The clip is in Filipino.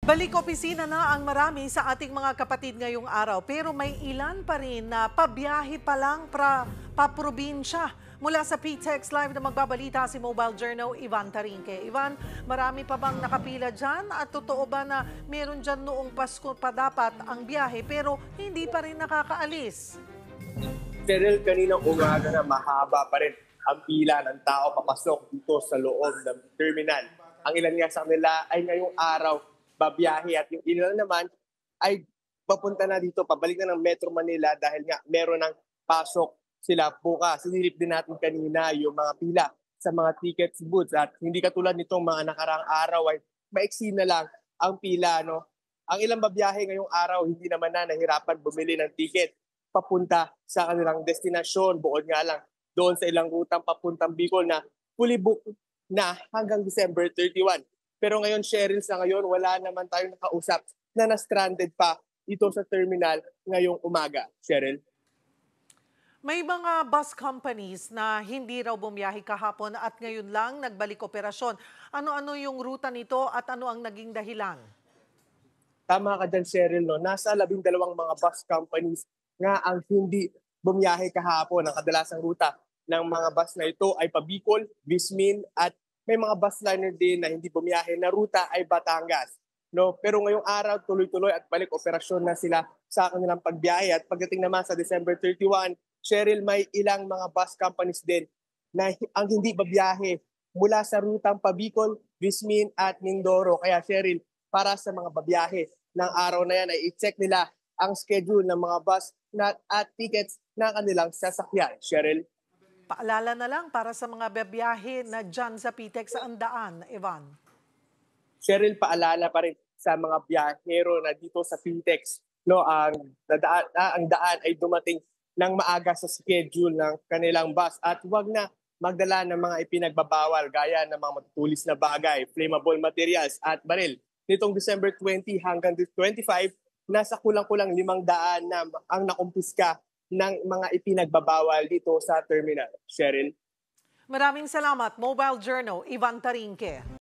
Balik opisina na ang marami sa ating mga kapatid ngayong araw pero may ilan pa rin na pabiyahe pa lang paprobinsya. Mula sa PTEX Live na magbabalita si Mobile Journal Ivan Tarinque. Ivan, marami pa bang nakapila dyan at totoo ba na meron dyan noong Pasko pa dapat ang biyahe pero hindi pa rin nakakaalis? Cheryl, kaninang umaga na mahaba pa rin ang pila ng tao papasok dito sa loob ng terminal. Ang ilan nga sa kanila ay ngayong araw babiyahe at yung ilan naman ay papunta na dito, pabalik na ng Metro Manila dahil nga meron ng pasok sila bukas. Sinilip din natin kanina yung mga pila sa mga tickets booths at hindi katulad nitong mga nakaraang araw ay maiksi na lang ang pila. No? Ang ilang babiyahe ngayong araw hindi naman na nahirapan bumili ng ticket papunta sa kanilang destinasyon. Bukod nga lang doon sa ilang rutang papuntang Bicol na fully booked na hanggang December 31. Pero ngayon, Cheryl, sa ngayon, wala naman tayong nakausap na na-stranded pa ito sa terminal ngayong umaga. Cheryl? May mga bus companies na hindi raw bumiyahe kahapon at ngayon lang nagbalik operasyon. Ano-ano yung ruta nito at ano ang naging dahilan? Tama ka dyan, Cheryl. No? Nasa 12 mga bus companies nga ang hindi bumiyahe kahapon. Ang kadalasang ruta ng mga bus na ito ay Pabicol, Vismin at may mga bus liner din na hindi bumiyahe na ruta ay Batangas. No? Pero ngayong araw, tuloy-tuloy at balik operasyon na sila sa kanilang pagbiyahe. At pagdating naman sa December 31, Cheryl, may ilang mga bus companies din na ang hindi babiyahe mula sa rutang Pabicol, Vismin at Mindoro. Kaya Cheryl, para sa mga babiyahe ng araw na yan ay i-check nila ang schedule ng mga bus at tickets na kanilang sasakyan. Cheryl? Paalala na lang para sa mga biyahe na dyan sa PTEX saan daan, Ivan. Cheryl, paalala pa rin sa mga biyahero na dito sa PTEX. No, ang daan ay dumating ng maaga sa schedule ng kanilang bus at huwag na magdala ng mga ipinagbabawal gaya ng mga matutulis na bagay, flammable materials at baril. Nitong December 20 hanggang 25, nasa kulang-kulang 500 na ang nakumpiska ng mga ipinagbabawal dito sa terminal. Cheryl? Maraming salamat, Mobile Journal, Ivan Tarinque.